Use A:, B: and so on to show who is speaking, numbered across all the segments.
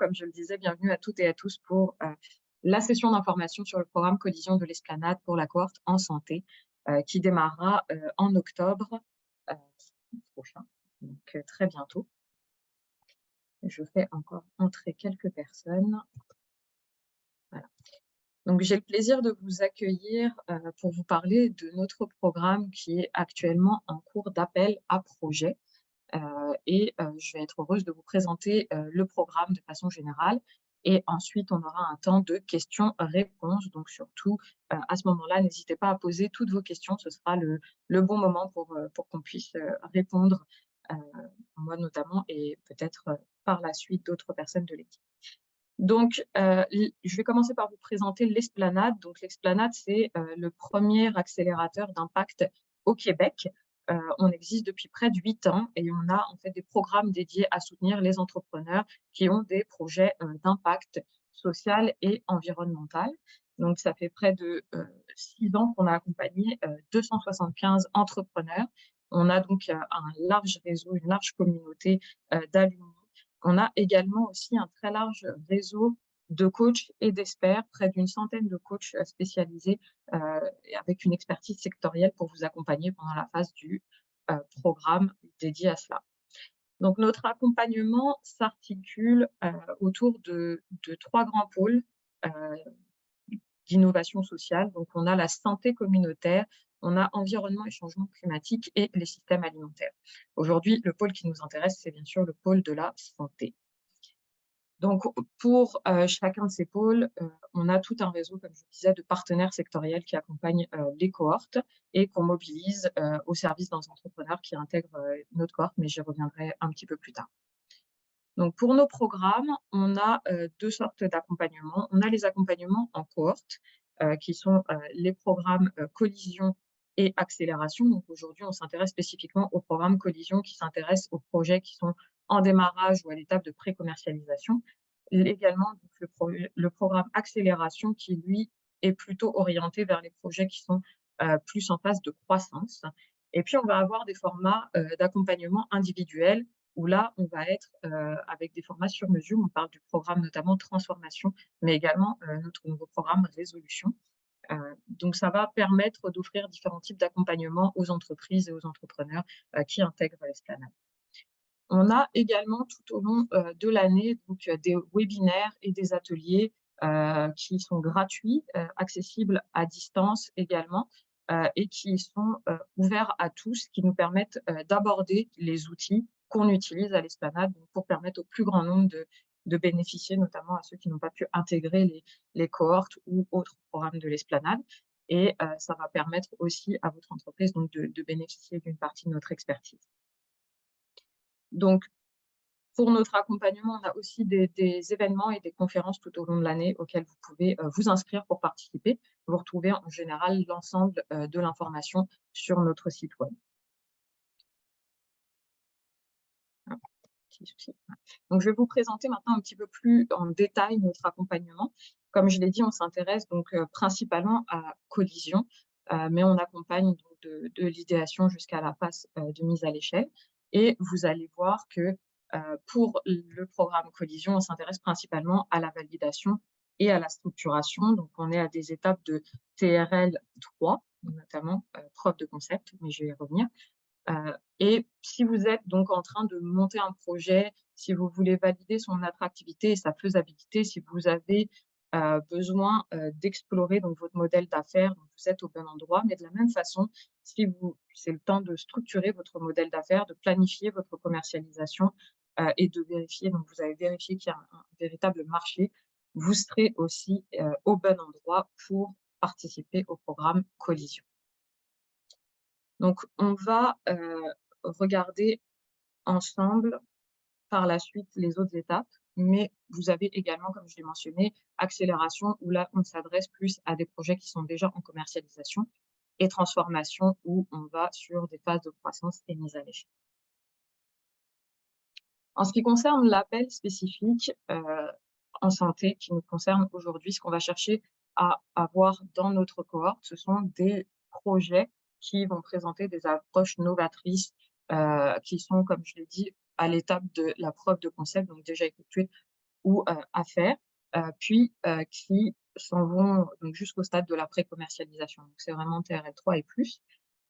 A: comme je le disais, bienvenue à toutes et à tous pour la session d'information sur le programme Collision de l'Esplanade pour la cohorte en santé qui démarrera en octobre prochain, donc très bientôt. Je fais encore entrer quelques personnes. Voilà. Donc, j'ai le plaisir de vous accueillir pour vous parler de notre programme qui est actuellement en cours d'appel à projet. Je vais être heureuse de vous présenter le programme de façon générale. Et ensuite, on aura un temps de questions-réponses. Donc, surtout, à ce moment-là, n'hésitez pas à poser toutes vos questions. Ce sera le bon moment pour qu'on puisse répondre, moi notamment, et peut-être par la suite d'autres personnes de l'équipe. Donc, je vais commencer par vous présenter l'Esplanade. Donc, l'Esplanade, c'est le premier accélérateur d'impact au Québec. On existe depuis près de 8 ans et on a en fait des programmes dédiés à soutenir les entrepreneurs qui ont des projets d'impact social et environnemental. Donc, ça fait près de 6 ans qu'on a accompagné 275 entrepreneurs. On a donc un large réseau, une large communauté d'alumni. On a également aussi un très large réseau de coachs et d'experts, près d'une centaine de coachs spécialisés avec une expertise sectorielle pour vous accompagner pendant la phase du programme dédié à cela. Donc, notre accompagnement s'articule autour de 3 grands pôles d'innovation sociale. Donc, on a la santé communautaire, on a environnement et changement climatique et les systèmes alimentaires. Aujourd'hui, le pôle qui nous intéresse, c'est bien sûr le pôle de la santé. Donc, pour chacun de ces pôles, on a tout un réseau, comme je disais, de partenaires sectoriels qui accompagnent les cohortes et qu'on mobilise au service d'un entrepreneur qui intègre notre cohorte, mais j'y reviendrai un petit peu plus tard. Donc, pour nos programmes, on a 2 sortes d'accompagnements. On a les accompagnements en cohorte, qui sont les programmes collision et accélération. Donc, aujourd'hui, on s'intéresse spécifiquement au programme collision qui s'intéresse aux projets qui sont en démarrage ou à l'étape de pré-commercialisation. Également, donc, le programme accélération qui, lui, est plutôt orienté vers les projets qui sont plus en phase de croissance. Et puis, on va avoir des formats d'accompagnement individuel où là, on va être avec des formats sur mesure. On parle du programme notamment transformation, mais également notre nouveau programme résolution. Donc, ça va permettre d'offrir différents types d'accompagnement aux entreprises et aux entrepreneurs qui intègrent l'Esplanade. On a également tout au long de l'année des webinaires et des ateliers qui sont gratuits, accessibles à distance également, et qui sont ouverts à tous, qui nous permettent d'aborder les outils qu'on utilise à l'Esplanade pour permettre au plus grand nombre de bénéficier, notamment à ceux qui n'ont pas pu intégrer les cohortes ou autres programmes de l'Esplanade. Et ça va permettre aussi à votre entreprise donc, de bénéficier d'une partie de notre expertise. Donc, pour notre accompagnement, on a aussi des événements et des conférences tout au long de l'année auxquelles vous pouvez vous inscrire pour participer. Vous retrouvez en général l'ensemble de l'information sur notre site web. Donc, je vais vous présenter maintenant un petit peu plus en détail notre accompagnement. Comme je l'ai dit, on s'intéresse donc principalement à collision, mais on accompagne donc, de l'idéation jusqu'à la phase de mise à l'échelle. Et vous allez voir que pour le programme collision, on s'intéresse principalement à la validation et à la structuration. Donc, on est à des étapes de TRL 3, notamment preuve de concept, mais je vais y revenir. Et si vous êtes donc en train de monter un projet, si vous voulez valider son attractivité et sa faisabilité, si vous avez besoin d'explorer donc votre modèle d'affaires, vous êtes au bon endroit. Mais de la même façon, si c'est le temps de structurer votre modèle d'affaires, de planifier votre commercialisation et de vérifier, donc vous avez vérifié qu'il y a un véritable marché, vous serez aussi au bon endroit pour participer au programme Collision. Donc, on va regarder ensemble par la suite les autres étapes, mais vous avez également, comme je l'ai mentionné, accélération, où là, on s'adresse plus à des projets qui sont déjà en commercialisation, et transformation, où on va sur des phases de croissance et mise à l'échelle. En ce qui concerne l'appel spécifique en santé qui nous concerne aujourd'hui, ce qu'on va chercher à avoir dans notre cohorte, ce sont des projets qui vont présenter des approches novatrices qui sont, comme je l'ai dit, à l'étape de la preuve de concept, donc déjà effectuées ou à faire, puis qui s'en vont donc jusqu'au stade de la pré-commercialisation. Donc c'est vraiment TRL3 et plus.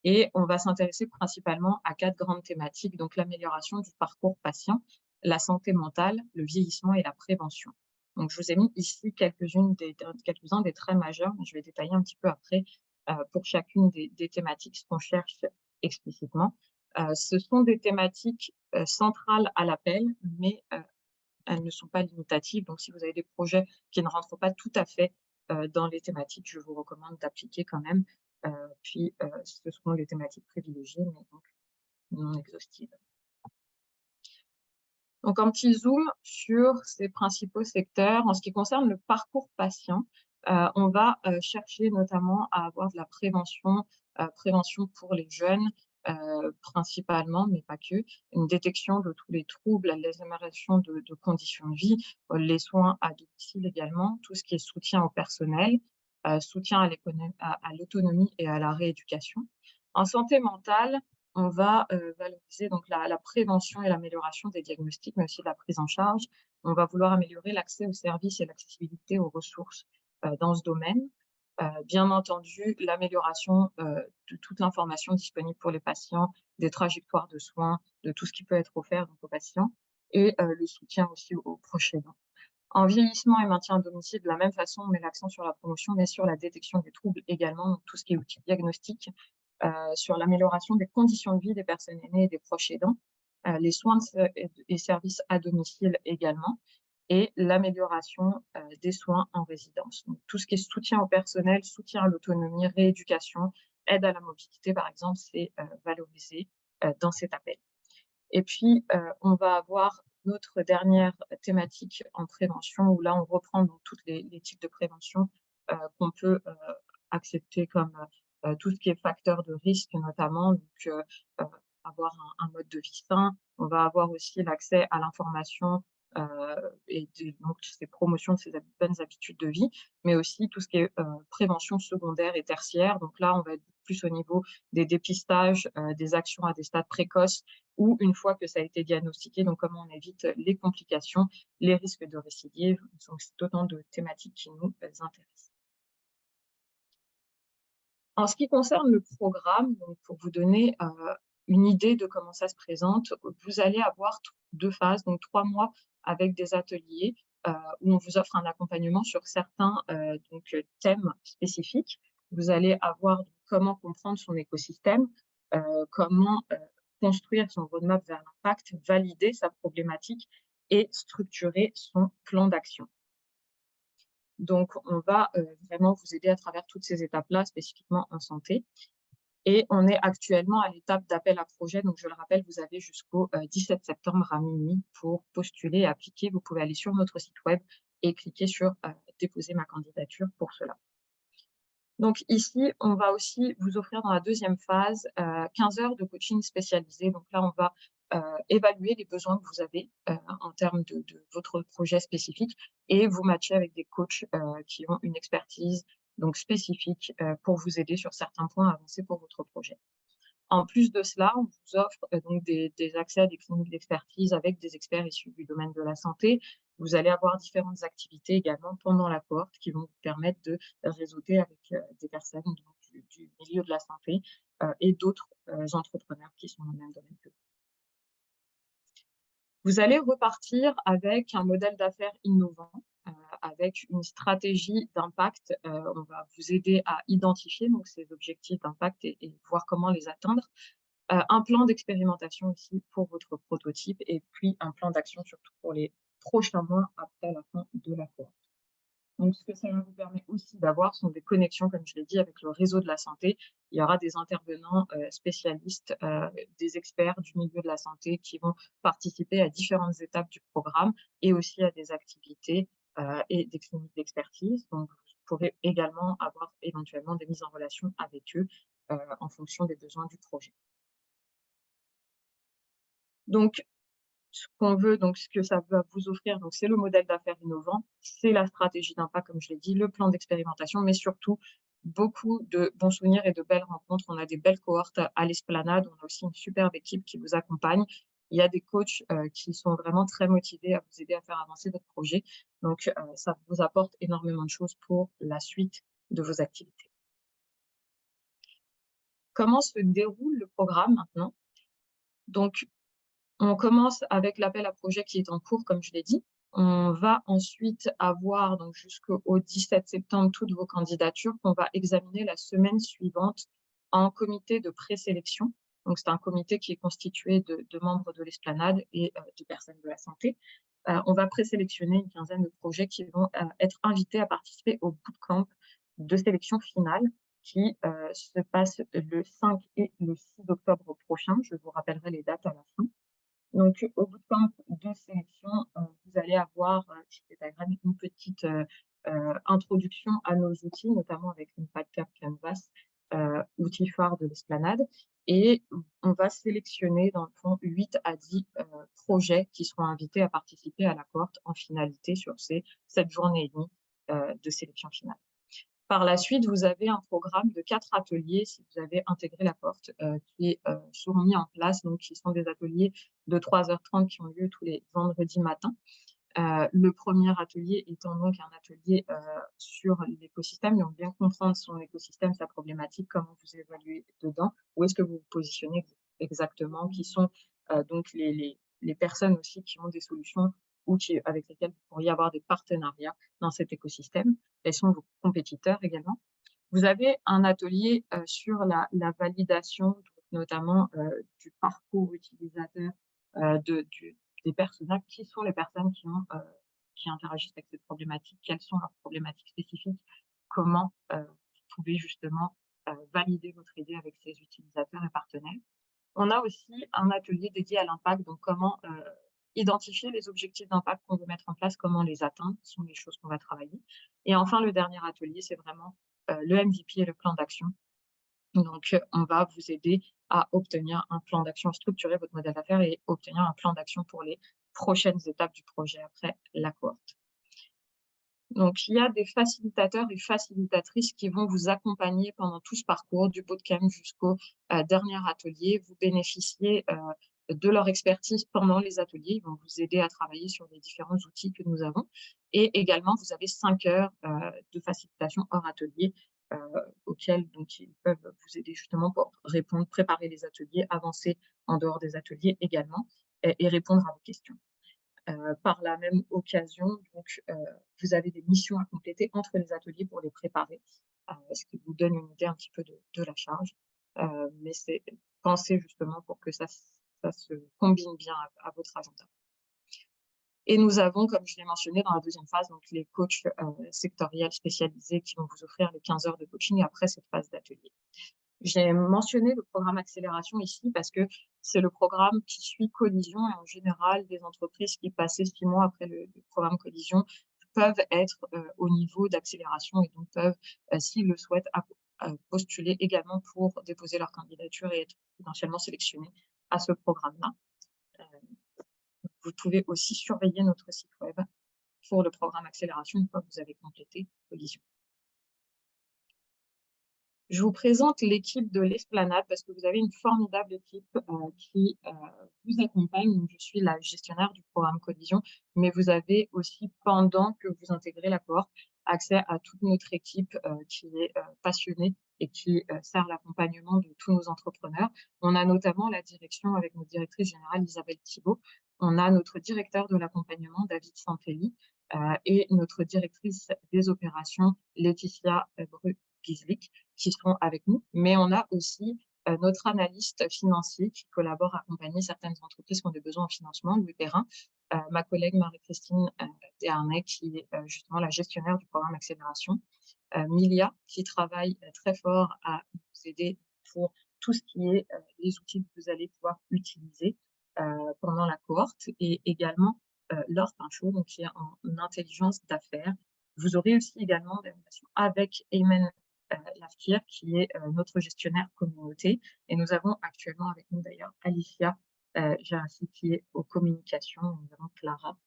A: Et on va s'intéresser principalement à 4 grandes thématiques, donc l'amélioration du parcours patient, la santé mentale, le vieillissement et la prévention. Donc je vous ai mis ici quelques-uns des traits majeurs, mais je vais détailler un petit peu après pour chacune des thématiques ce qu'on cherche explicitement. Ce sont des thématiques centrales à l'appel, mais elles ne sont pas limitatives. Donc si vous avez des projets qui ne rentrent pas tout à fait dans les thématiques, je vous recommande d'appliquer quand même. Puis ce seront les thématiques privilégiées, mais donc non exhaustives. Donc un petit zoom sur ces principaux secteurs. En ce qui concerne le parcours patient, on va chercher notamment à avoir de la prévention pour les jeunes principalement, mais pas que, une détection de tous les troubles, les améliorations de conditions de vie, les soins à domicile également, tout ce qui est soutien au personnel, soutien à l'autonomie et à la rééducation. En santé mentale, on va valoriser donc la prévention et l'amélioration des diagnostics, mais aussi de la prise en charge. On va vouloir améliorer l'accès aux services et l'accessibilité aux ressources dans ce domaine. Bien entendu, l'amélioration de toute l'information disponible pour les patients, des trajectoires de soins, de tout ce qui peut être offert donc, aux patients, et le soutien aussi aux proches aidants. En vieillissement et maintien à domicile, de la même façon, on met l'accent sur la promotion, mais sur la détection des troubles également, donc tout ce qui est outils diagnostiques, sur l'amélioration des conditions de vie des personnes aînées et des proches aidants, les soins et services à domicile également, et l'amélioration des soins en résidence. Donc, tout ce qui est soutien au personnel, soutien à l'autonomie, rééducation, aide à la mobilité, par exemple, c'est valorisé dans cet appel. Et puis, on va avoir notre dernière thématique en prévention, où là, on reprend donc tous les types de prévention qu'on peut accepter comme tout ce qui est facteur de risque, notamment, donc avoir un mode de vie sain. On va avoir aussi l'accès à l'information et donc ces promotions de ces bonnes habitudes de vie, mais aussi tout ce qui est prévention secondaire et tertiaire. Donc là, on va être plus au niveau des dépistages, des actions à des stades précoces, ou une fois que ça a été diagnostiqué, donc comment on évite les complications, les risques de récidive. Donc c'est autant de thématiques qui nous intéressent. En ce qui concerne le programme, donc pour vous donner une idée de comment ça se présente, vous allez avoir 2 phases, donc 3 mois avec des ateliers où on vous offre un accompagnement sur certains thèmes spécifiques. Vous allez avoir comment comprendre son écosystème, comment construire son roadmap vers l'impact, valider sa problématique et structurer son plan d'action. Donc, on va vraiment vous aider à travers toutes ces étapes-là, spécifiquement en santé. Et on est actuellement à l'étape d'appel à projet. Donc, je le rappelle, vous avez jusqu'au 17 septembre à minuit pour postuler et appliquer. Vous pouvez aller sur notre site web et cliquer sur déposer ma candidature pour cela. Donc ici, on va aussi vous offrir dans la deuxième phase 15 heures de coaching spécialisé. Donc là, on va évaluer les besoins que vous avez en termes de votre projet spécifique et vous matcher avec des coachs qui ont une expertise donc spécifique pour vous aider sur certains points à avancer pour votre projet. En plus de cela, on vous offre donc des accès à des cliniques d'expertise avec des experts issus du domaine de la santé. Vous allez avoir différentes activités également pendant la cohorte qui vont vous permettre de réseauter avec des personnes du milieu de la santé et d'autres entrepreneurs qui sont dans le même domaine que vous. Vous allez repartir avec un modèle d'affaires innovant, avec une stratégie d'impact. On va vous aider à identifier donc, ces objectifs d'impact et voir comment les atteindre. Un plan d'expérimentation aussi pour votre prototype et puis un plan d'action surtout pour les prochains mois après la fin de la cohorte. Donc, ce que ça vous permet aussi d'avoir sont des connexions, comme je l'ai dit, avec le réseau de la santé. Il y aura des intervenants spécialistes, des experts du milieu de la santé qui vont participer à différentes étapes du programme et aussi à des activités et des cliniques d'expertise. Donc, vous pourrez également avoir éventuellement des mises en relation avec eux en fonction des besoins du projet. Donc, ce qu'on veut, donc ce que ça va vous offrir, donc c'est le modèle d'affaires innovant, c'est la stratégie d'impact, comme je l'ai dit, le plan d'expérimentation, mais surtout beaucoup de bons souvenirs et de belles rencontres. On a des belles cohortes à l'Esplanade, on a aussi une superbe équipe qui vous accompagne Il y a des coachs qui sont vraiment très motivés à vous aider à faire avancer votre projet. Donc, ça vous apporte énormément de choses pour la suite de vos activités. Comment se déroule le programme maintenant? Donc, on commence avec l'appel à projet qui est en cours, comme je l'ai dit. On va ensuite avoir donc jusqu'au 17 septembre toutes vos candidatures qu'on va examiner la semaine suivante en comité de présélection. Donc, c'est un comité qui est constitué de membres de l'Esplanade et de personnes de la santé. On va présélectionner une quinzaine de projets qui vont être invités à participer au bootcamp de sélection finale qui se passe le 5 et le 6 octobre prochain. Je vous rappellerai les dates à la fin. Donc, au bootcamp de sélection, vous allez avoir chez Datagram une petite introduction à nos outils, notamment avec une PadCap Canvas, outil phare de l'Esplanade. Et on va sélectionner, dans le fond, 8 à 10 projets qui seront invités à participer à la cohorte en finalité sur ces 7 journées et demie de sélection finale. Par la suite, vous avez un programme de 4 ateliers, si vous avez intégré la cohorte, qui sont mis en place, donc qui sont des ateliers de 3h30 qui ont lieu tous les vendredis matins. Le premier atelier étant donc un atelier sur l'écosystème, donc bien comprendre son écosystème, sa problématique, comment vous évaluez dedans, où est-ce que vous vous positionnez exactement, qui sont donc les personnes aussi qui ont des solutions ou avec lesquelles vous pourriez avoir des partenariats dans cet écosystème. Quels sont vos compétiteurs également. Vous avez un atelier sur la validation, notamment du parcours utilisateur des personnages. Qui sont les personnes qui interagissent avec cette problématique? Quelles sont leurs problématiques spécifiques? Comment vous pouvez justement valider votre idée avec ces utilisateurs et partenaires? On a aussi un atelier dédié à l'impact, donc comment identifier les objectifs d'impact qu'on veut mettre en place, comment les atteindre, ce sont les choses qu'on va travailler. Et enfin, le dernier atelier, c'est vraiment le MVP et le plan d'action. Donc, on va vous aider à obtenir un plan d'action, structurer votre modèle d'affaires et obtenir un plan d'action pour les prochaines étapes du projet après la cohorte. Donc, il y a des facilitateurs et facilitatrices qui vont vous accompagner pendant tout ce parcours, du bootcamp jusqu'au dernier atelier. Vous bénéficiez de leur expertise pendant les ateliers. Ils vont vous aider à travailler sur les différents outils que nous avons. Et également, vous avez 5 heures de facilitation hors atelier auxquelles donc, ils peuvent vous aider justement pour répondre, préparer les ateliers, avancer en dehors des ateliers également et répondre à vos questions. Par la même occasion, donc, vous avez des missions à compléter entre les ateliers pour les préparer, ce qui vous donne une idée un petit peu de la charge. Mais c'est pensé justement pour que ça se combine bien à votre agenda. Et nous avons, comme je l'ai mentionné dans la deuxième phase, donc les coachs sectoriels spécialisés qui vont vous offrir les 15 heures de coaching après cette phase d'atelier. J'ai mentionné le programme accélération ici parce que c'est le programme qui suit Collision et en général, des entreprises qui passaient 6 mois après le programme Collision peuvent être au niveau d'accélération et donc peuvent, s'ils le souhaitent, postuler également pour déposer leur candidature et être potentiellement sélectionnés à ce programme-là. Vous pouvez aussi surveiller notre site web pour le programme accélération une fois que vous avez complété Collision. Je vous présente l'équipe de l'Esplanade parce que vous avez une formidable équipe qui vous accompagne. Donc, je suis la gestionnaire du programme Collision, mais vous avez aussi, pendant que vous intégrez la cohorte, accès à toute notre équipe qui est passionnée et qui sert l'accompagnement de tous nos entrepreneurs. On a notamment la direction avec notre directrice générale Isabelle Thibault. On a notre directeur de l'accompagnement David Santelli et notre directrice des opérations Laetitia Bru-Gislik qui seront avec nous, mais on a aussi notre analyste financier qui collabore à accompagner certaines entreprises qui ont des besoins en financement, Louis Perrin, ma collègue Marie-Christine Desharnais qui est justement la gestionnaire du programme Accélération, Milia qui travaille très fort à nous aider pour tout ce qui est les outils que vous allez pouvoir utiliser pendant la cohorte et également Laure Pinchot, donc qui est en intelligence d'affaires. Vous aurez aussi également des relations avec Ayman Lafkir, qui est notre gestionnaire communauté. Et nous avons actuellement avec nous d'ailleurs Alicia Jarassi, qui est aux communications. Nous avons Clara,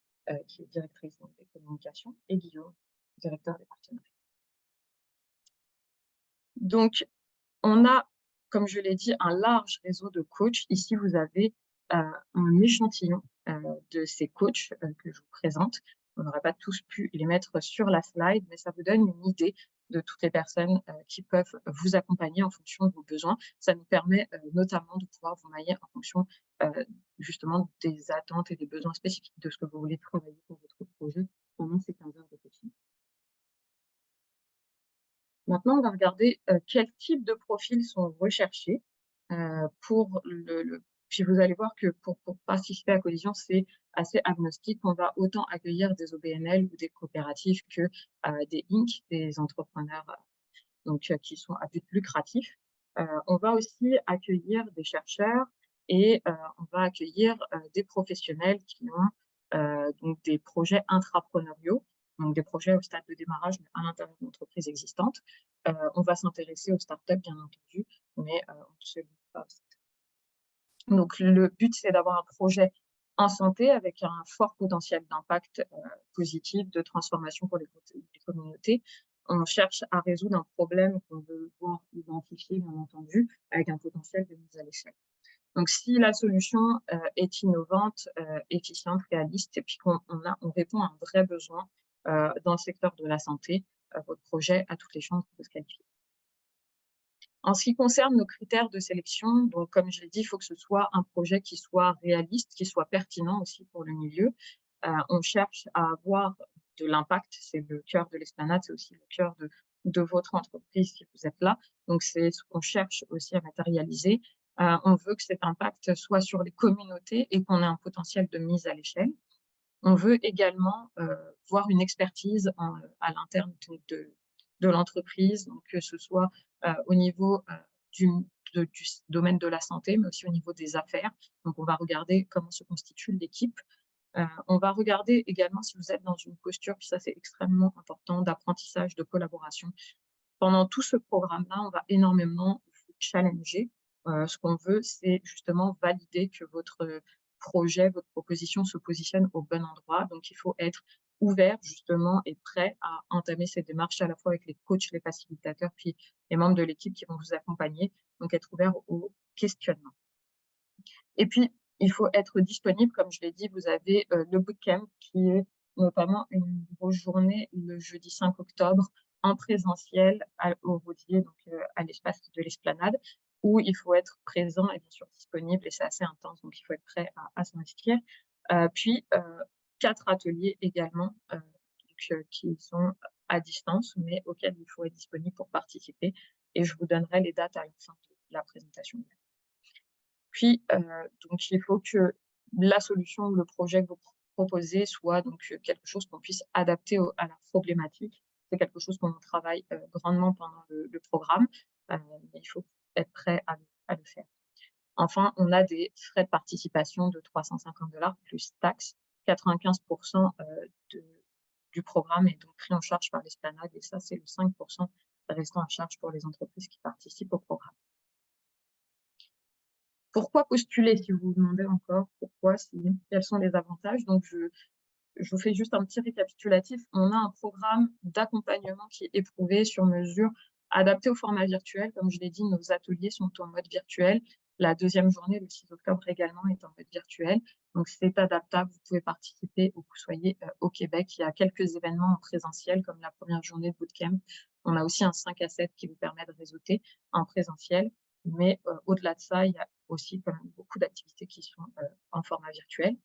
A: qui est directrice des communications, et Guillaume, directeur des partenariats. Donc, on a, comme je l'ai dit, un large réseau de coachs. Ici, vous avez un échantillon de ces coachs que je vous présente. On n'aurait pas tous pu les mettre sur la slide, mais ça vous donne une idée de toutes les personnes qui peuvent vous accompagner en fonction de vos besoins. Ça nous permet notamment de pouvoir vous mailler en fonction justement des attentes et des besoins spécifiques de ce que vous voulez travailler pour votre projet pendant ces 15 heures de coaching. Maintenant, on va regarder quel type de profils sont recherchés pour puis vous allez voir que pour participer à Collision, c'est assez agnostique. On va autant accueillir des OBNL ou des coopératives que des Inc., des entrepreneurs donc, qui sont à but lucratif. On va aussi accueillir des chercheurs et on va accueillir des professionnels qui ont donc des projets intrapreneuriaux, donc des projets au stade de démarrage, mais à l'intérieur d'entreprises existantes. On va s'intéresser aux startups, bien entendu, mais on ne se limite pas aux startups. Donc, le but, c'est d'avoir un projet en santé avec un fort potentiel d'impact positif, de transformation pour les communautés. On cherche à résoudre un problème qu'on veut voir identifié, bien entendu, avec un potentiel de mise à l'échelle. Donc, si la solution est innovante, efficiente, réaliste, et puis qu'on répond à un vrai besoin dans le secteur de la santé, votre projet a toutes les chances de se qualifier. En ce qui concerne nos critères de sélection, donc comme je l'ai dit, il faut que ce soit un projet qui soit réaliste, qui soit pertinent aussi pour le milieu. On cherche à avoir de l'impact, c'est le cœur de l'Esplanade, c'est aussi le cœur de votre entreprise si vous êtes là. Donc, c'est ce qu'on cherche aussi à matérialiser. On veut que cet impact soit sur les communautés et qu'on ait un potentiel de mise à l'échelle. On veut également voir une expertise à l'interne de l'entreprise, donc que ce soit au niveau du domaine de la santé, mais aussi au niveau des affaires. Donc, on va regarder comment se constitue l'équipe. On va regarder également si vous êtes dans une posture, puis ça c'est extrêmement important, d'apprentissage, de collaboration. Pendant tout ce programme-là, on va énormément vous challenger. Ce qu'on veut, c'est justement valider que votre projet, votre proposition se positionne au bon endroit. Donc, il faut être ouvert justement et prêt à entamer ces démarches à la fois avec les coachs, les facilitateurs, puis les membres de l'équipe qui vont vous accompagner. Donc, être ouvert au questionnement. Et puis, il faut être disponible. Comme je l'ai dit, vous avez le bootcamp qui est notamment une grosse journée le jeudi 5 octobre en présentiel au Rodier, donc à l'espace de l'Esplanade, où il faut être présent et bien sûr disponible, et c'est assez intense, donc il faut être prêt à s'inscrire. Puis, 4 ateliers également qui sont à distance, mais auxquels il faut être disponible pour participer. Et je vous donnerai les dates à la fin de la présentation. Puis, donc il faut que la solution ou le projet que vous proposez soit donc quelque chose qu'on puisse adapter à la problématique. C'est quelque chose qu'on travaille grandement pendant le programme, mais il faut être prêt à le faire. Enfin, on a des frais de participation de 350 $ plus taxes. 95% du programme est donc pris en charge par l'Esplanade, et ça, c'est le 5% restant en charge pour les entreprises qui participent au programme. Pourquoi postuler, si vous vous demandez encore pourquoi, quels sont les avantages? Donc, je vous fais juste un petit récapitulatif. On a un programme d'accompagnement qui est éprouvé sur mesure, adapté au format virtuel. Comme je l'ai dit, nos ateliers sont en mode virtuel. La deuxième journée, le 6 octobre également, est en mode virtuel. Donc, c'est adaptable. Vous pouvez participer où vous soyez au Québec. Il y a quelques événements en présentiel, comme la première journée de bootcamp. On a aussi un 5 à 7 qui vous permet de réseauter en présentiel. Mais au-delà de ça, il y a aussi quand même beaucoup d'activités qui sont en format virtuel.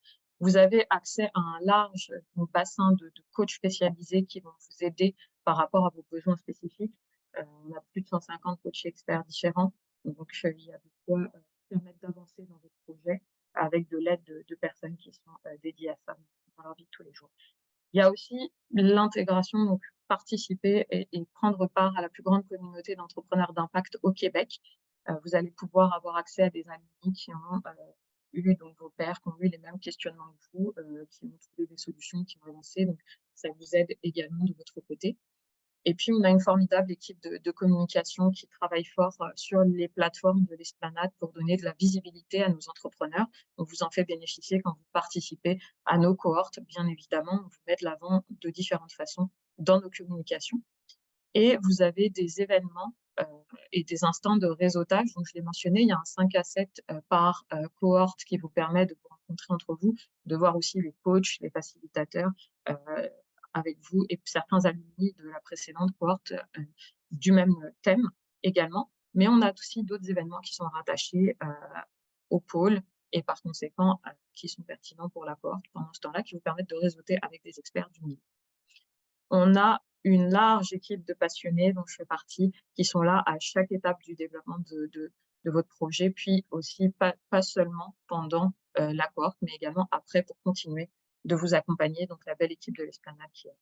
A: Vous avez accès à un large bassin de coachs spécialisés qui vont vous aider par rapport à vos besoins spécifiques. On a plus de 150 coachs experts différents. Donc, il y a de quoi permettre d'avancer dans votre projet avec de l'aide de personnes qui sont dédiées à ça dans leur vie de tous les jours. Il y a aussi l'intégration, donc participer et prendre part à la plus grande communauté d'entrepreneurs d'impact au Québec. Vous allez pouvoir avoir accès à des amis qui ont eu, donc vos pairs, qui ont eu les mêmes questionnements que vous, qui ont trouvé des solutions, qui ont avancé. Donc, ça vous aide également de votre côté. Et puis, on a une formidable équipe de communication qui travaille fort sur les plateformes de l'Esplanade pour donner de la visibilité à nos entrepreneurs. On vous en fait bénéficier quand vous participez à nos cohortes. Bien évidemment, on vous met de l'avant de différentes façons dans nos communications. Et vous avez des événements et des instants de réseautage. Donc, je l'ai mentionné, il y a un 5 à 7 par cohorte qui vous permet de vous rencontrer entre vous, de voir aussi les coachs, les facilitateurs avec vous et certains alumni de la précédente cohorte du même thème également. Mais on a aussi d'autres événements qui sont rattachés au pôle et par conséquent qui sont pertinents pour la cohorte pendant ce temps-là, qui vous permettent de réseauter avec des experts du milieu. On a une large équipe de passionnés dont je fais partie, qui sont là à chaque étape du développement de votre projet, puis aussi pas seulement pendant la cohorte, mais également après pour continuer de vous accompagner, donc la belle équipe de l'Esplanade qui est.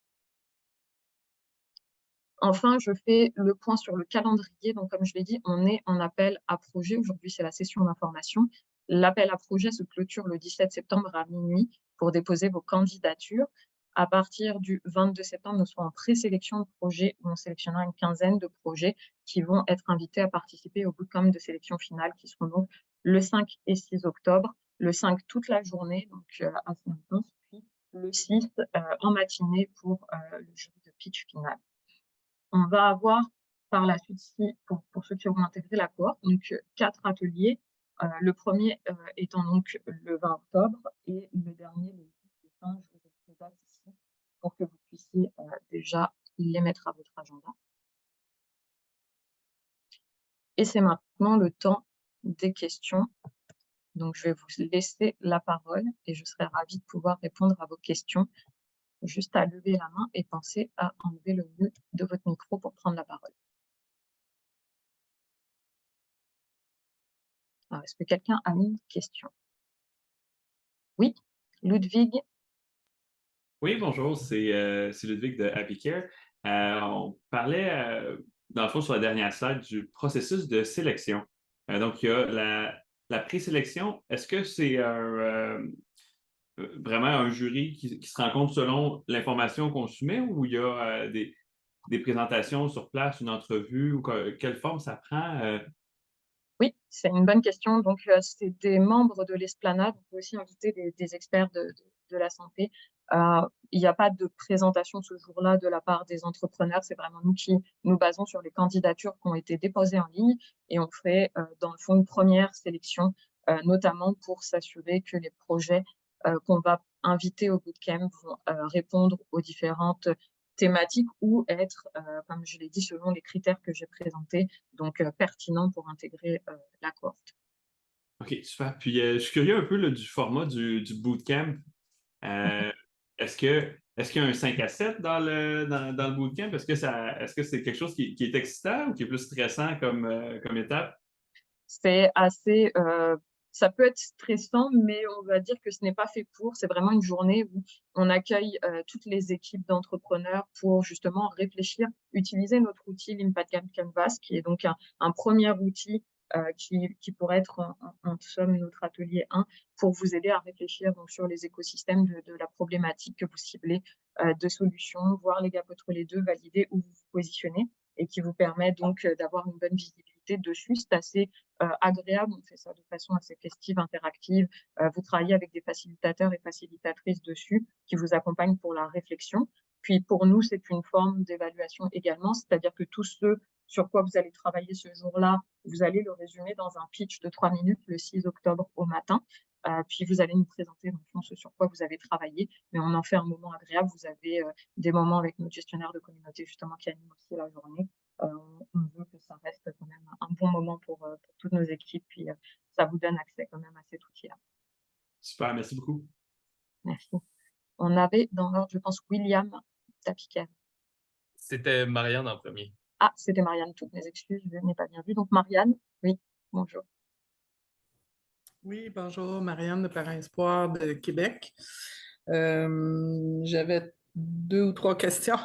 A: Enfin, je fais le point sur le calendrier. Donc, comme je l'ai dit, on est en appel à projet. Aujourd'hui, c'est la session d'information. L'appel à projet se clôture le 17 septembre à minuit pour déposer vos candidatures. À partir du 22 septembre, nous serons en présélection de projets où on sélectionnera une quinzaine de projets qui vont être invités à participer au bootcamp de sélection finale qui seront donc le 5 et 6 octobre. Le 5 toute la journée, donc à Saint-Denis, puis le 6 en matinée pour le jury de pitch final. On va avoir par la suite, pour ceux qui auront intégré la cohorte, donc 4 ateliers. Le premier étant donc le 20 octobre et le dernier le 8 décembre. Je vous ai les dates ici pour que vous puissiez déjà les mettre à votre agenda. Et c'est maintenant le temps des questions. Donc, je vais vous laisser la parole et je serai ravie de pouvoir répondre à vos questions. Juste à lever la main et pensez à enlever le mute de votre micro pour prendre la parole. Alors, est-ce que quelqu'un a une question? Oui, Ludwig.
B: Oui, bonjour, c'est Ludwig de Happy Care. On parlait, dans le fond, sur la dernière slide, du processus de sélection. Donc, il y a la présélection. Est-ce que c'est vraiment un jury qui se rencontre selon l'information qu'on soumet ou il y a des présentations sur place, une entrevue ou quelle forme ça prend?
A: Oui, c'est une bonne question. Donc, c'est des membres de l'Esplanade. On peut aussi inviter des experts de la santé. Il n'y a pas de présentation ce jour-là de la part des entrepreneurs. C'est vraiment nous qui nous basons sur les candidatures qui ont été déposées en ligne et on fait, dans le fond, une première sélection, notamment pour s'assurer que les projets qu'on va inviter au bootcamp vont répondre aux différentes thématiques ou être, comme je l'ai dit, selon les critères que j'ai présentés, donc pertinent pour intégrer la cohorte.
B: OK, super. Puis, je suis curieux un peu là, du format du bootcamp. Euh, est-ce qu'il y a un 5 à 7 dans le bootcamp? Est-ce que c'est quelque chose qui est excitant ou qui est plus stressant comme étape?
A: C'est assez, ça peut être stressant, mais on va dire que ce n'est pas fait pour. C'est vraiment une journée où on accueille toutes les équipes d'entrepreneurs pour justement réfléchir, utiliser notre outil l'Impact Canvas, qui est donc un premier outil qui pourrait être en somme notre atelier 1 pour vous aider à réfléchir donc, sur les écosystèmes de la problématique que vous ciblez de solutions, voir les gaps entre les deux, valider où vous vous positionnez et qui vous permet donc d'avoir une bonne visibilité dessus. C'est assez agréable, on fait ça de façon assez festive, interactive. Vous travaillez avec des facilitateurs et facilitatrices dessus qui vous accompagnent pour la réflexion. Puis pour nous, c'est une forme d'évaluation également, c'est-à-dire que tout ce sur quoi vous allez travailler ce jour-là, vous allez le résumer dans un pitch de 3 minutes le 6 octobre au matin. Puis vous allez nous présenter dans le fond, ce sur quoi vous avez travaillé, mais on en fait un moment agréable. Vous avez des moments avec notre gestionnaire de communauté justement qui anime aussi la journée. On veut que ça reste quand même un bon moment pour toutes nos équipes, puis ça vous donne accès quand même à cet outil-là.
B: Super, merci beaucoup.
A: Merci. On avait dans l'ordre, je pense, William Tapiquet.
C: C'était Marianne en premier.
A: Ah, c'était Marianne, toutes mes excuses, je n'ai pas bien vu. Donc Marianne, oui, bonjour.
D: Oui, bonjour, Marianne de Parents Espoir de Québec. J'avais 2 ou 3 questions.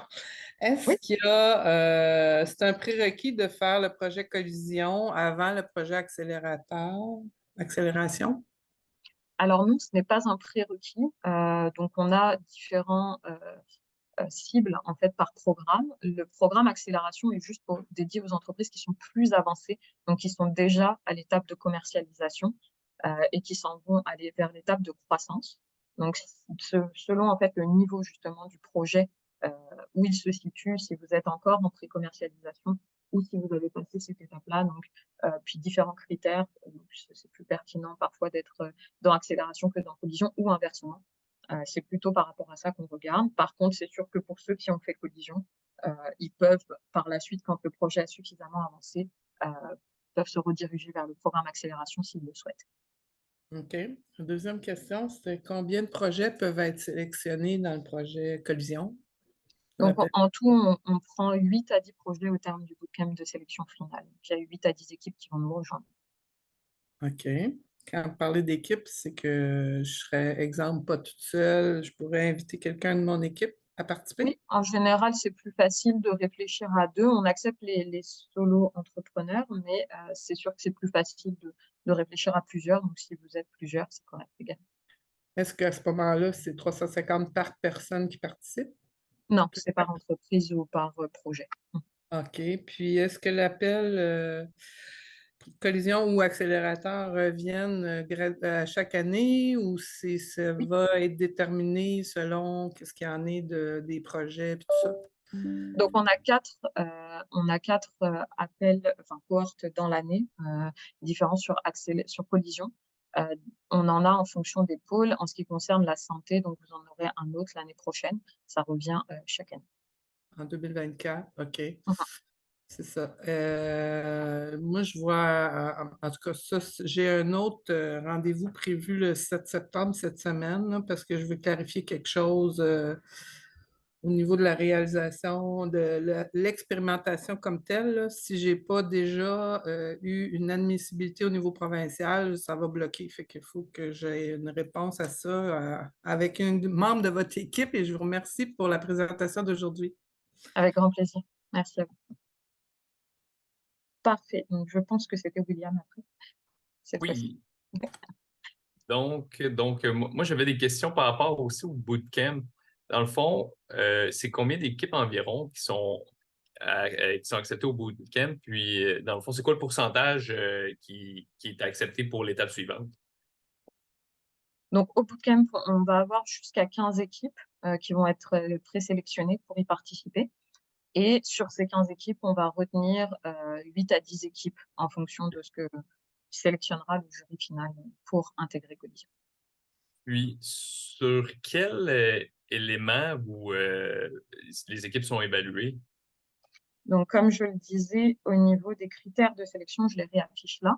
D: Est-ce
A: Oui.
D: qu'il y a, c'est un prérequis de faire le projet Collision avant le projet accélération?
A: Alors non, ce n'est pas un prérequis. Donc on a différents cibles en fait par programme. Le programme accélération est juste dédié aux entreprises qui sont plus avancées, donc qui sont déjà à l'étape de commercialisation et qui s'en vont aller vers l'étape de croissance. Donc selon en fait le niveau justement du projet où il se situe, si vous êtes encore en pré-commercialisation ou si vous avez passé cette étape-là. Donc, puis différents critères. Donc, c'est plus pertinent parfois d'être dans accélération que dans collision ou inversement. C'est plutôt par rapport à ça qu'on regarde. Par contre, c'est sûr que pour ceux qui ont fait collision, ils peuvent par la suite, quand le projet a suffisamment avancé, peuvent se rediriger vers le programme accélération s'ils le souhaitent.
D: OK. La deuxième question, c'est combien de projets peuvent être sélectionnés dans le projet Collision?
A: Donc, en tout, on prend 8 à 10 projets au terme du bootcamp de sélection finale. Donc, il y a 8 à 10 équipes qui vont nous rejoindre.
D: OK. Quand vous parlez d'équipe, c'est que je serais, exemple, pas toute seule. Je pourrais inviter quelqu'un de mon équipe à participer?
A: Oui, en général, c'est plus facile de réfléchir à deux. On accepte les solo entrepreneurs, mais c'est sûr que c'est plus facile de réfléchir à plusieurs. Donc, si vous êtes plusieurs, c'est correct également.
D: Est-ce qu'à ce moment-là, c'est 350 par personne qui participe?
A: Non, c'est par entreprise ou par projet.
D: OK. Puis, est-ce que l'appel collision ou accélérateur reviennent à chaque année ou ça
A: Oui.
D: va être déterminé selon qu'est-ce qu'il y en est des projets et tout ça?
A: Donc, on a quatre appels, enfin, cohortes dans l'année, différents sur collision. On en a en fonction des pôles. En ce qui concerne la santé, donc vous en aurez un autre l'année prochaine. Ça revient chaque année.
D: En 2024, OK.
A: Mhm.
D: C'est ça. Moi, je vois, en tout cas, ça, j'ai un autre rendez-vous prévu le 7 septembre cette semaine, là, parce que je veux clarifier quelque chose au niveau de la réalisation, de l'expérimentation comme telle. Là. Si je n'ai pas déjà eu une admissibilité au niveau provincial, ça va bloquer. Fait qu'il faut que j'ai une réponse à ça avec un membre de votre équipe et je vous remercie pour la présentation d'aujourd'hui.
A: Avec grand plaisir. Merci à vous. Parfait. Donc, je pense que c'était William après, cette fois-ci.
C: Oui. Donc moi, j'avais des questions par rapport aussi au bootcamp. Dans le fond, c'est combien d'équipes environ qui sont acceptées au bootcamp? Puis, dans le fond, c'est quoi le pourcentage qui est accepté pour l'étape suivante?
A: Donc, au bootcamp, on va avoir jusqu'à 15 équipes qui vont être présélectionnées pour y participer. Et sur ces 15 équipes, on va retenir 8 à 10 équipes en fonction de ce que sélectionnera le jury final pour intégrer Collision.
C: Puis, sur quel élément les équipes sont évaluées?
A: Donc, comme je le disais, au niveau des critères de sélection, je les réaffiche là.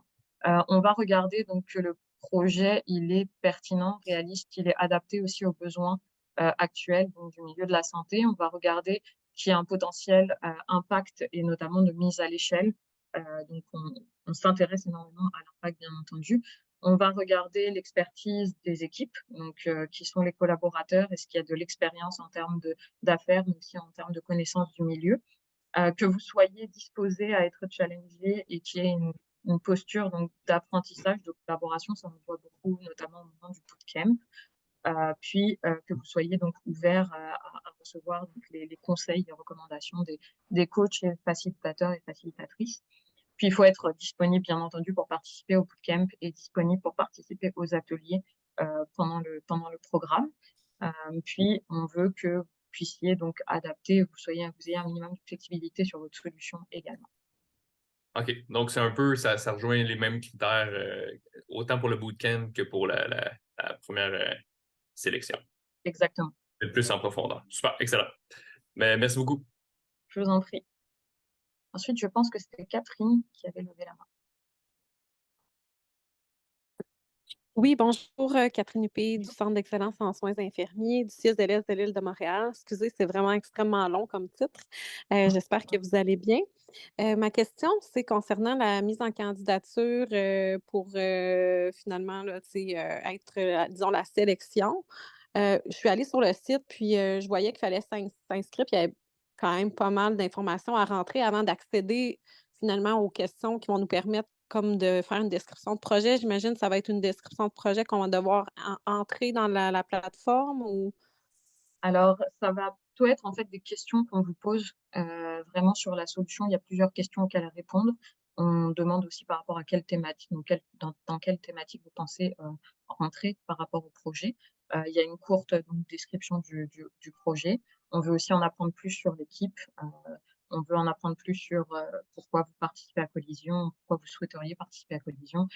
A: On va regarder donc que le projet, il est pertinent, réaliste, il est adapté aussi aux besoins actuels donc, du milieu de la santé. On va regarder qu'il y a un potentiel impact et notamment de mise à l'échelle. Donc, on s'intéresse énormément à l'impact, bien entendu. On va regarder l'expertise des équipes, donc qui sont les collaborateurs, est-ce qu'il y a de l'expérience en termes d'affaires, mais aussi en termes de connaissances du milieu. Que vous soyez disposé à être challengé et qu'il y ait une posture d'apprentissage, de collaboration, ça on voit beaucoup, notamment au moment du bootcamp. Puis que vous soyez donc ouvert à recevoir donc, les conseils, les recommandations des coachs et facilitateurs et facilitatrices. Puis il faut être disponible, bien entendu, pour participer au bootcamp et disponible pour participer aux ateliers pendant le programme. Puis on veut que vous puissiez donc adapter, vous ayez un minimum de flexibilité sur votre solution également.
C: OK. Donc, c'est un peu, ça rejoint les mêmes critères, autant pour le bootcamp que pour la première sélection.
A: Exactement.
C: Mais plus en profondeur. Super, excellent. Mais merci beaucoup.
A: Je vous en prie. Ensuite, je pense que c'était Catherine qui avait levé la main.
E: Oui, bonjour, Catherine Huppé du Centre d'excellence en soins infirmiers du CIUS de l'île de Montréal. Excusez, c'est vraiment extrêmement long comme titre. J'espère que vous allez bien. Ma question, c'est concernant la mise en candidature pour finalement là, être, disons, la sélection. Je suis allée sur le site, puis je voyais qu'il fallait s'inscrire, puis il y avait quand même pas mal d'informations à rentrer avant d'accéder finalement aux questions qui vont nous permettre comme de faire une description de projet. J'imagine que ça va être une description de projet qu'on va devoir entrer dans la plateforme ou...
A: Alors, ça va plutôt être en fait des questions qu'on vous pose vraiment sur la solution. Il y a plusieurs questions auxquelles répondre. On demande aussi par rapport à quelle thématique, donc dans quelle thématique vous pensez rentrer par rapport au projet. Il y a une courte donc, description du projet. On veut aussi en apprendre plus sur l'équipe. On veut en apprendre plus sur pourquoi vous participez à Collision, pourquoi vous souhaiteriez participer à Collision,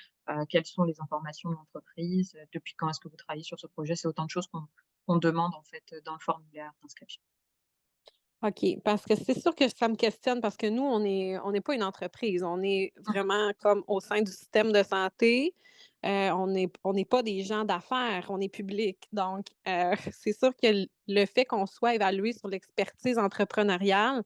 A: quelles sont les informations de l'entreprise, depuis quand est-ce que vous travaillez sur ce projet. C'est autant de choses qu'on demande en fait dans le formulaire d'inscription.
E: OK, parce que c'est sûr que ça me questionne parce que nous, on n'est pas une entreprise. On est vraiment comme au sein du système de santé. On n'est pas des gens d'affaires, on est public. Donc, c'est sûr que le fait qu'on soit évalué sur l'expertise entrepreneuriale,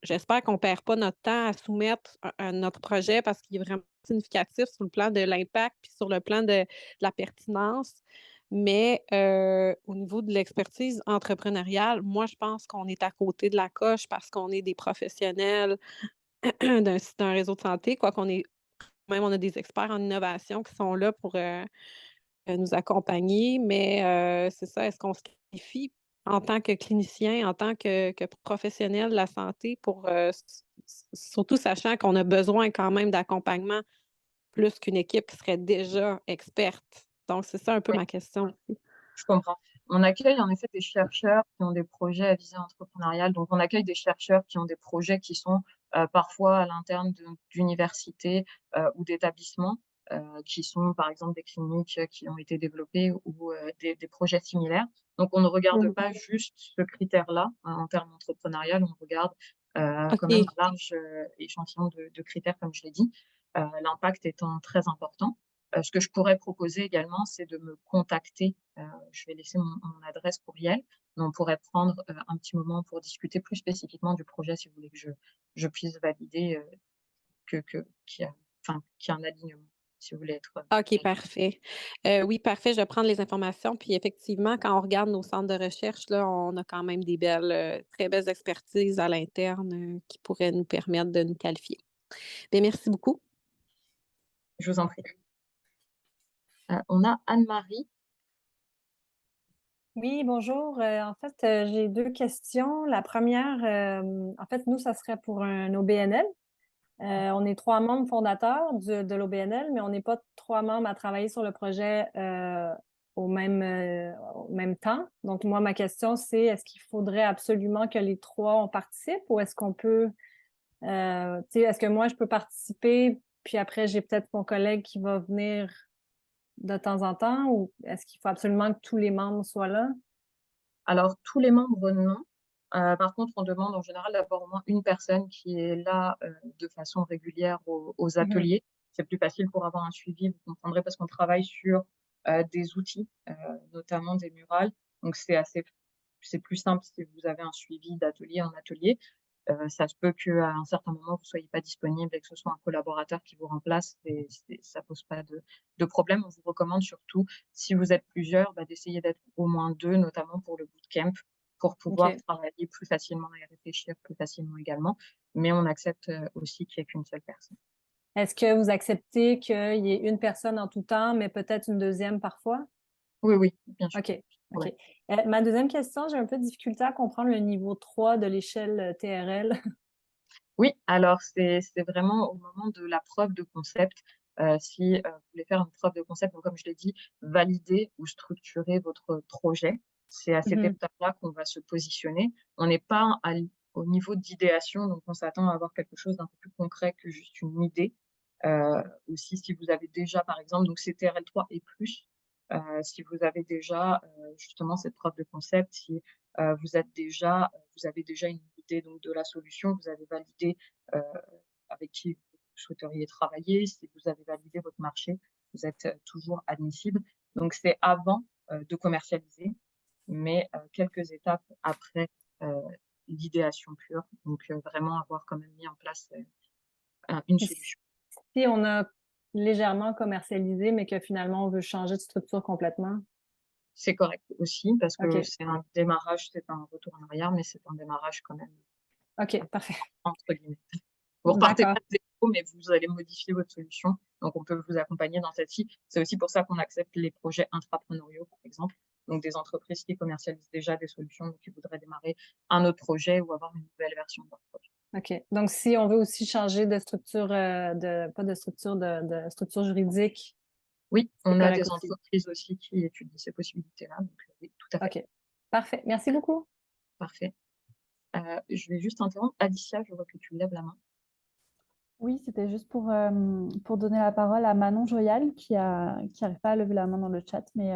E: j'espère qu'on ne perd pas notre temps à soumettre notre projet parce qu'il est vraiment significatif sur le plan de l'impact puis sur le plan de la pertinence. Mais au niveau de l'expertise entrepreneuriale, moi, je pense qu'on est à côté de la coche parce qu'on est des professionnels d'un réseau de santé, quoi qu'on est même on a des experts en innovation qui sont là pour nous accompagner. Mais c'est ça, est-ce qu'on se qualifie en tant que clinicien, en tant que professionnel de la santé pour surtout sachant qu'on a besoin quand même d'accompagnement plus qu'une équipe qui serait déjà experte. Donc, c'est ça un peu
A: Oui.
E: ma question aussi.
A: Je comprends. On accueille en effet des chercheurs qui ont des projets à visée entrepreneuriale. Donc, on accueille des chercheurs qui ont des projets qui sont parfois à l'interne d'universités ou d'établissements, qui sont par exemple des cliniques qui ont été développées ou des projets similaires. Donc, on ne regarde pas juste ce critère-là en termes entrepreneurial, on regarde quand même
E: OK.
A: un large échantillon de critères, comme je l'ai dit, l'impact étant très important. Ce que je pourrais proposer également, c'est de me contacter. Je vais laisser mon adresse courriel, mais on pourrait prendre un petit moment pour discuter plus spécifiquement du projet si vous voulez que je puisse valider qu'il y a un alignement, si vous voulez être.
E: OK, parfait. Oui, parfait, je vais prendre les informations. Puis effectivement, quand on regarde nos centres de recherche, là, on a quand même des très belles expertises à l'interne qui pourraient nous permettre de nous qualifier. Bien, merci beaucoup.
A: Je vous en prie. On a Anne-Marie.
F: Oui, bonjour. En fait, j'ai 2 questions. La première, en fait, nous, ça serait pour un OBNL. On est 3 membres fondateurs de l'OBNL, mais on n'est pas 3 membres à travailler sur le projet au même temps. Donc, moi, ma question, c'est est-ce qu'il faudrait absolument que les 3 on participe ou est-ce qu'on peut, est-ce que moi, je peux participer, puis après, j'ai peut-être mon collègue qui va venir de temps en temps, ou est-ce qu'il faut absolument que tous les membres soient là?
A: Alors, tous les membres, non. Par contre, on demande en général d'avoir au moins une personne qui est là de façon régulière aux ateliers. C'est plus facile pour avoir un suivi, vous comprendrez, parce qu'on travaille sur des outils, notamment des murales. Donc, c'est plus simple si vous avez un suivi d'atelier en atelier. Ça se peut qu'à un certain moment, vous ne soyez pas disponible et que ce soit un collaborateur qui vous remplace. Ça ne pose pas de problème. On vous recommande surtout, si vous êtes plusieurs, d'essayer d'être au moins 2, notamment pour le bootcamp, pour pouvoir travailler plus facilement et réfléchir plus facilement également. Mais on accepte aussi qu'il n'y ait qu'une seule personne.
F: Est-ce que vous acceptez qu'il y ait une personne en tout temps, mais peut-être une deuxième parfois?
A: Oui, bien sûr.
F: OK.
A: Ouais.
F: Ma deuxième question, j'ai un peu de difficulté à comprendre le niveau 3 de l'échelle TRL.
A: Oui, alors c'est vraiment au moment de la preuve de concept. Si vous voulez faire une preuve de concept, donc comme je l'ai dit, valider ou structurer votre projet, c'est à cette étape-là qu'on va se positionner. On n'est pas au niveau d'idéation, donc on s'attend à avoir quelque chose d'un peu plus concret que juste une idée. Aussi, si vous avez déjà, par exemple, donc c'est TRL3 et plus, si vous avez déjà justement cette preuve de concept, si vous avez déjà une idée donc de la solution, vous avez validé avec qui vous souhaiteriez travailler, si vous avez validé votre marché, vous êtes toujours admissible. Donc c'est avant de commercialiser, mais quelques étapes après l'idéation pure. Donc vraiment avoir quand même mis en place une solution.
F: Si on a légèrement commercialisé, mais que finalement on veut changer de structure complètement?
A: C'est correct aussi, parce que
F: OK.
A: c'est un démarrage, c'est un retour en arrière, mais c'est un démarrage quand même,
F: OK, parfait.
A: entre guillemets. Vous repartez pas
F: D'accord.
A: de zéro, mais vous allez modifier votre solution. Donc, on peut vous accompagner dans celle-ci. C'est aussi pour ça qu'on accepte les projets intrapreneuriaux, par exemple. Donc, des entreprises qui commercialisent déjà des solutions, mais qui voudraient démarrer un autre projet ou avoir une nouvelle version de leur projet.
F: OK. Donc, si on veut aussi changer de structure, pas de structure, de structure juridique.
A: Oui, on a des
F: correct aussi.
A: entreprises aussi qui étudient ces possibilités-là. Donc, oui, tout à fait.
F: OK. Parfait. Merci beaucoup.
A: Parfait. Je vais juste interrompre. Alicia, je vois que tu lèves la main.
G: Oui, c'était juste pour donner la parole à Manon Joyal qui n'arrive pas à lever la main dans le chat. Mais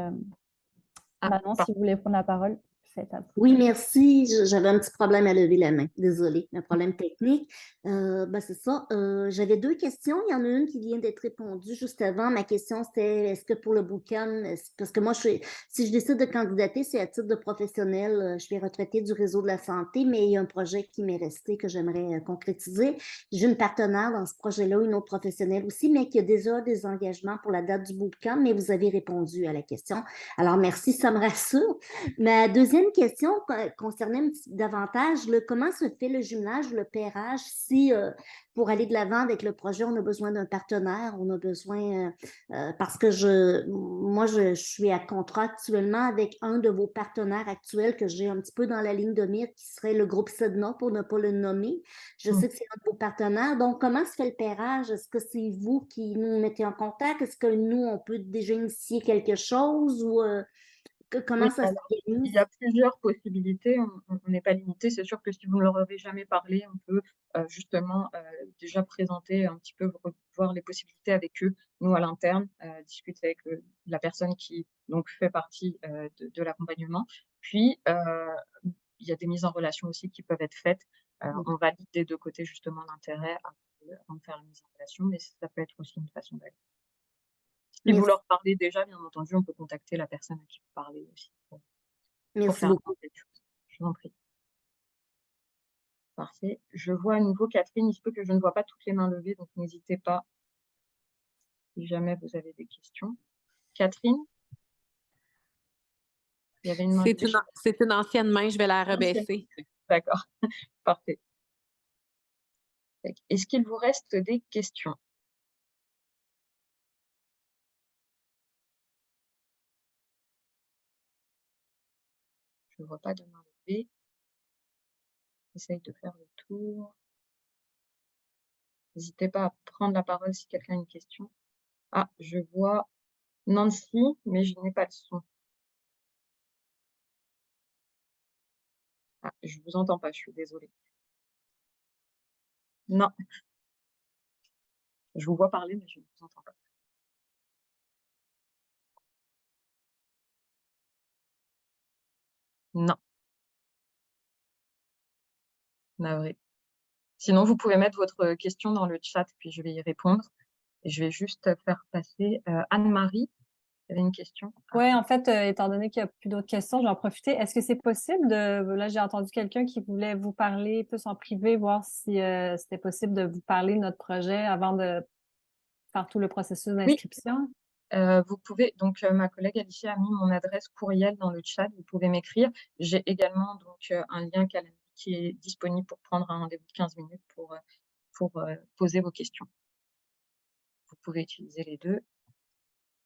G: Manon, si vous voulez prendre la parole, c'est à vous.
H: Oui, merci. J'avais un petit problème à lever la main. Désolée, un problème technique. C'est ça. J'avais deux questions. Il y en a une qui vient d'être répondue juste avant. Ma question, c'était est-ce que pour le bootcamp, parce que moi, si je décide de candidater, c'est à titre de professionnel. Je suis retraitée du réseau de la santé, mais il y a un projet qui m'est resté que j'aimerais concrétiser. J'ai une partenaire dans ce projet-là, une autre professionnelle aussi, mais qui a déjà des engagements pour la date du bootcamp, mais vous avez répondu à la question. Alors, merci, ça me rassure. Ma deuxième question concernait davantage comment se fait le jumelage, le pairage, si pour aller de l'avant avec le projet, on a besoin d'un partenaire, on a besoin, parce que moi, je suis à contrat actuellement avec un de vos partenaires actuels que j'ai un petit peu dans la ligne de mire, qui serait le groupe Sedna, pour ne pas le nommer. Je sais que c'est un de vos partenaires. Donc, comment se fait le pairage? Est-ce que c'est vous qui nous mettez en contact? Est-ce que nous, on peut déjà initier quelque chose ou... comment
A: Oui,
H: ça
A: alors,
H: s'organise?
A: il y a plusieurs possibilités, on n'est pas limité. C'est sûr que si vous ne leur avez jamais parlé, on peut justement déjà présenter un petit peu, voir les possibilités avec eux, nous à l'interne, discuter avec la personne qui donc fait partie de l'accompagnement. Puis, il y a des mises en relation aussi qui peuvent être faites. On valide des deux côtés justement l'intérêt avant de faire la mise en relation, mais ça peut être aussi une façon d'aller. Si vous leur parlez déjà, bien entendu, on peut contacter la personne à qui vous parlez aussi pour
H: Merci
A: faire
H: beaucoup.
A: quelque chose. Je vous en prie. Parfait. Je vois à nouveau Catherine. Il se peut que je ne vois pas toutes les mains levées, donc n'hésitez pas si jamais vous avez des questions. Catherine, il y avait une main levée.
E: C'est une ancienne main, je vais la rebaisser.
A: D'accord, parfait. Est-ce qu'il vous reste des questions? Je ne vois pas de main levée. J'essaye de faire le tour. N'hésitez pas à prendre la parole si quelqu'un a une question. Ah, je vois Nancy, mais je n'ai pas de son. Ah, je ne vous entends pas, je suis désolée. Non. Je vous vois parler, mais je ne vous entends pas. Non. Navré. Sinon, vous pouvez mettre votre question dans le chat, puis je vais y répondre. Et je vais juste faire passer Anne-Marie. Vous avez une question?
F: Oui, en fait, étant donné qu'il n'y a plus d'autres questions, je vais en profiter. Est-ce que c'est possible là, j'ai entendu quelqu'un qui voulait vous parler plus en privé, voir si c'était possible de vous parler de notre projet avant de faire tout le processus d'inscription?
A: Vous pouvez, donc ma collègue Alicia a mis mon adresse courriel dans le chat, vous pouvez m'écrire. J'ai également donc un lien Calendly qui est disponible pour prendre un rendez-vous de 15 minutes pour poser vos questions. Vous pouvez utiliser les deux.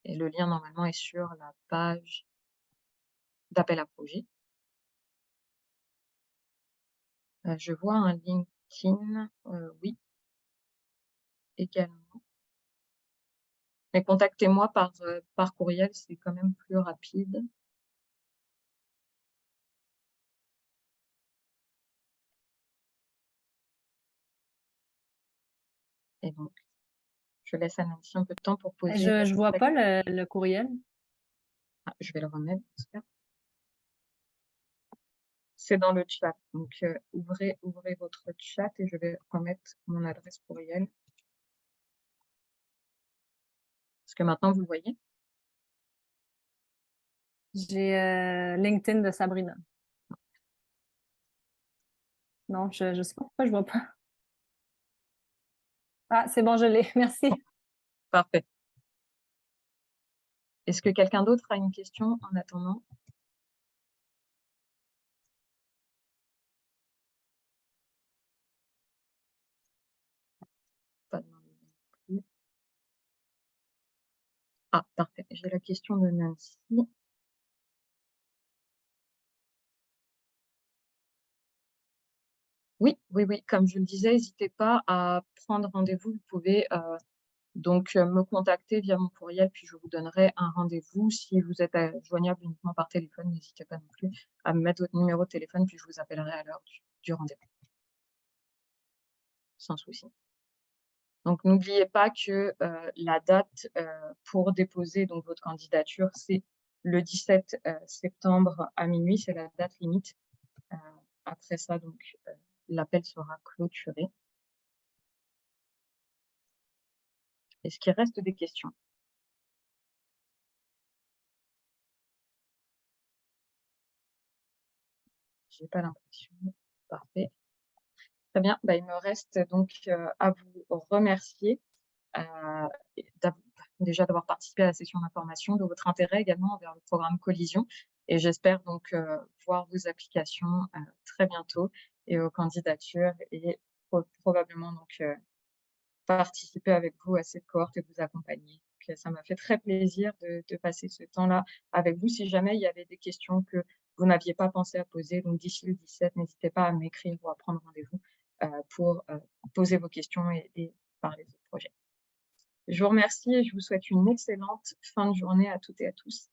A: Et le lien, normalement, est sur la page d'appel à projet. Je vois un LinkedIn, oui, également. Mais contactez-moi par courriel, c'est quand même plus rapide. Et donc, je laisse à Nancy un peu de temps pour poser.
F: Je ne vois pas le courriel.
A: Ah, je vais le remettre. C'est dans le chat. Donc, ouvrez votre chat et je vais remettre mon adresse courriel. Est-ce que maintenant, vous le voyez?
F: J'ai LinkedIn de Sabrina. Non, je ne sais pas pourquoi je ne vois pas. Ah, c'est bon, je l'ai. Merci.
A: Parfait. Est-ce que quelqu'un d'autre a une question en attendant? Pas de main levée non plus. Ah, parfait. J'ai la question de Nancy. Oui, oui, oui. Comme je le disais, n'hésitez pas à prendre rendez-vous. Vous pouvez Donc, me contacter via mon courriel, puis je vous donnerai un rendez-vous. Si vous êtes joignable uniquement par téléphone, n'hésitez pas non plus à me mettre votre numéro de téléphone, puis je vous appellerai à l'heure du rendez-vous. Sans souci. Donc, n'oubliez pas que la date pour déposer donc, votre candidature, c'est le 17 septembre à minuit, c'est la date limite. Après ça, donc, l'appel sera clôturé. Est-ce qu'il reste des questions? Je n'ai pas l'impression. Parfait. Très bien. Bah, il me reste donc à vous remercier déjà d'avoir participé à la session d'information, de votre intérêt également envers le programme Collision. Et j'espère donc voir vos applications très bientôt et vos candidatures et probablement donc participer avec vous à cette cohorte et vous accompagner. Donc, ça m'a fait très plaisir de passer ce temps-là avec vous. Si jamais il y avait des questions que vous n'aviez pas pensé à poser, donc d'ici le 17, n'hésitez pas à m'écrire ou à prendre rendez-vous pour poser vos questions et parler de ce projet. Je vous remercie et je vous souhaite une excellente fin de journée à toutes et à tous.